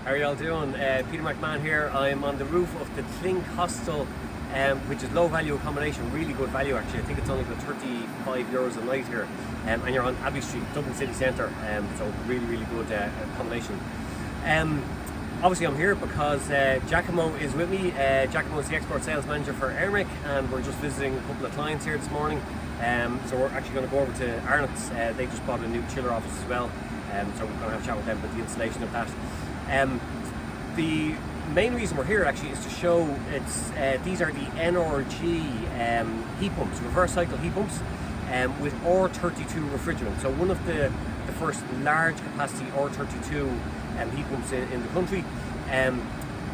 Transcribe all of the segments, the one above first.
How are you all doing? Peter McMahon here. I'm on the roof of the Clink Hostel, which is low value accommodation, really good value actually. I think it's only about €35 a night here, and you're on Abbey Street, Dublin city centre, so really good accommodation. Obviously I'm here because Giacomo is with me. Giacomo is the export sales manager for Aermec, and we're just visiting a couple of clients here this morning. So we're actually going to go over to Arnott's. They just bought a new chiller office as well, so we're going to have a chat with them about the installation of that. The main reason we're here actually is to show these are the NRG heat pumps, reverse cycle heat pumps, with R32 refrigerant. So one of the first large capacity R32 heat pumps in the country.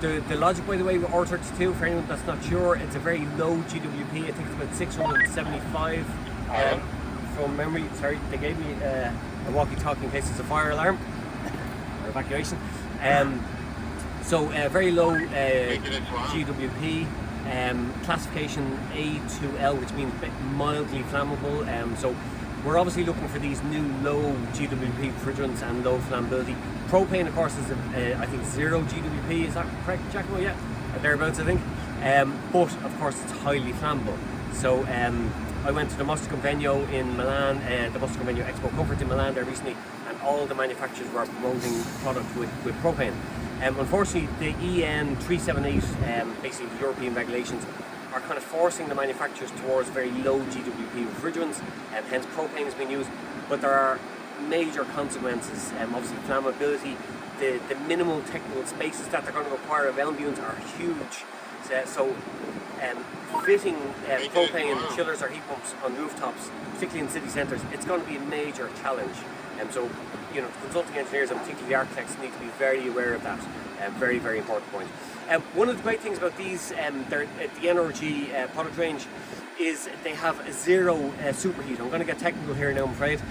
The logic, by the way, with R32, for anyone that's not sure, it's a very low GWP. I think it's about 675 from memory. Sorry, they gave me a walkie-talkie in case it's a fire alarm or evacuation. So very low GWP, classification A to L, which means mildly flammable. So we're obviously looking for these new low GWP refrigerants and low flammability. Propane, of course, is I think 0 GWP. Is that correct, Giacomo? Yeah, thereabouts, I think. But of course, it's highly flammable. So I went to the Mostra Convegno in Milan, the Mostra Convegno Expo Comfort in Milan there recently, and all the manufacturers were promoting product with propane. Unfortunately, the EN 378, basically the European regulations, are kind of forcing the manufacturers towards very low GWP refrigerants, and hence propane has been used. But there are major consequences. Obviously, flammability, the minimal technical spaces that they're going to require of LMBUs are huge. So fitting propane chillers or heat pumps on rooftops, particularly in city centres, it's going to be a major challenge. So, you know, consulting engineers and particularly the architects need to be very aware of that. Very important point. One of the great things about these, the NRG product range, is they have a zero superheat. I'm going to get technical here now, I'm afraid.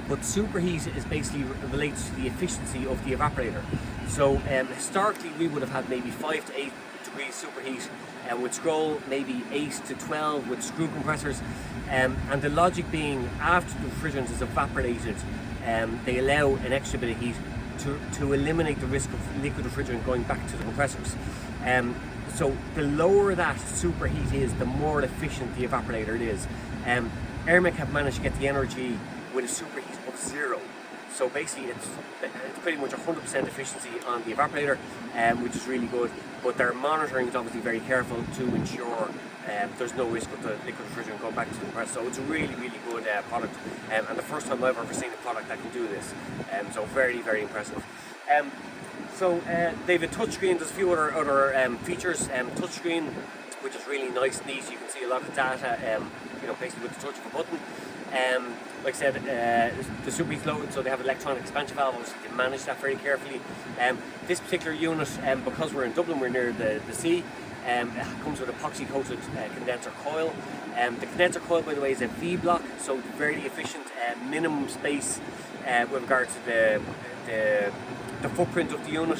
But superheat is basically relates to the efficiency of the evaporator. So historically we would have had maybe 5 to 8 degrees superheat, with scroll maybe 8 to 12 with screw compressors, and the logic being after the refrigerant is evaporated, they allow an extra bit of heat to eliminate the risk of liquid refrigerant going back to the compressors. So the lower that superheat is, the more efficient the evaporator it is. Aermec have managed to get the energy with a superheat of 0. So basically it's pretty much 100% efficiency on the evaporator, which is really good. But their monitoring is obviously very careful to ensure there's no risk of the liquid refrigerant going back to the compressor. So it's a really good product, and the first time I've ever seen a product that can do this. So very impressive. So they've a touchscreen. There's a few other features. Touchscreen, which is really nice and neat. You can see a lot of data, you know, basically with the touch of a button. Like I said, the superheat's loaded, so they have an electronic expansion valve. Obviously, they manage that very carefully. This particular unit, because we're in Dublin, we're near the sea. It comes with epoxy coated condenser coil. The condenser coil, by the way, is a V-block, so very efficient. Minimum space with regard to the footprint of the unit,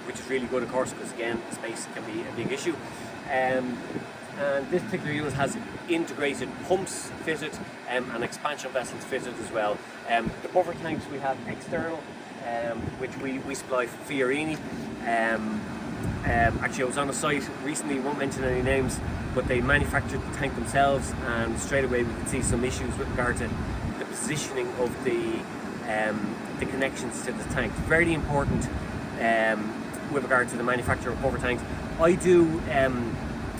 which is really good, of course, because again, space can be a big issue. And this particular unit has integrated pumps fitted and expansion vessels fitted as well. The buffer tanks we have external, which we supply from Fiorini. Actually, I was on a site recently, won't mention any names, but they manufactured the tank themselves, and straight away we could see some issues with regard to the positioning of the connections to the tank. Very important with regard to the manufacture of buffer tanks. I do,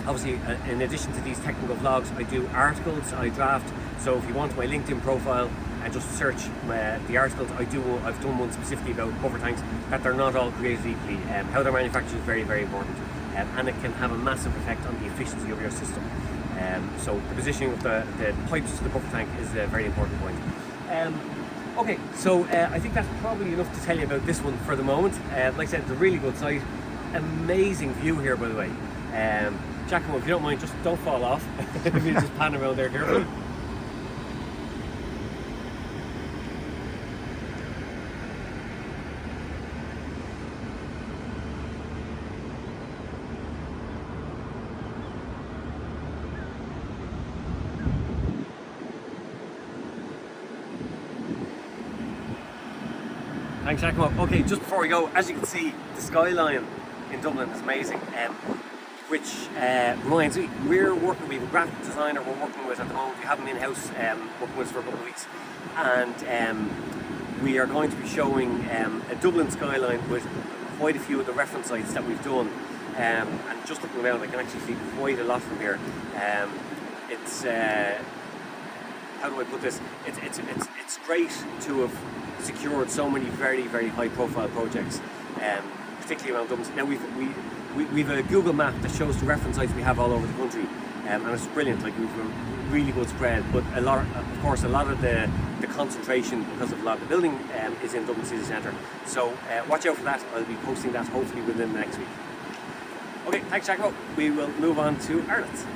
obviously, in addition to these technical vlogs, I do articles, I draft. So if you want my LinkedIn profile and just search the articles, I've done one specifically about buffer tanks, that they're not all created equally. How they're manufactured is very important, and it can have a massive effect on the efficiency of your system. So the positioning of the pipes to the buffer tank is a very important point. Okay, so I think that's probably enough to tell you about this one for the moment. Like I said, it's a really good site. Amazing view here, by the way. Giacomo, if you don't mind, just don't fall off. If you just pan around there carefully. Thanks, Giacomo. Okay, just before we go, as you can see, the skyline in Dublin is amazing. Which reminds me, we're working with a graphic designer we're working with at the moment. We have him in-house working with us for a couple of weeks. And we are going to be showing a Dublin skyline with quite a few of the reference sites that we've done. And just looking around, I can actually see quite a lot from here. It's how do I put this? It's great to have secured so many very, very high-profile projects, particularly around Dublin. Now we've a Google map that shows the reference sites we have all over the country, and it's brilliant. Like, we've a really good spread, but a lot of the concentration, because of a lot of the building, is in Dublin city centre. So watch out for that. I'll be posting that hopefully within the next week. Okay, thanks, Jaco. We will move on to Ireland.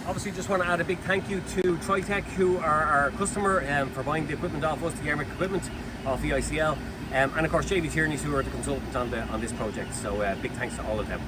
Obviously, just want to add a big thank you to Tritech, who are our customer, for buying the equipment off us, the Aermec equipment off EICL, and of course JV TIERNEY, who are the consultants on this project. So big thanks to all of them.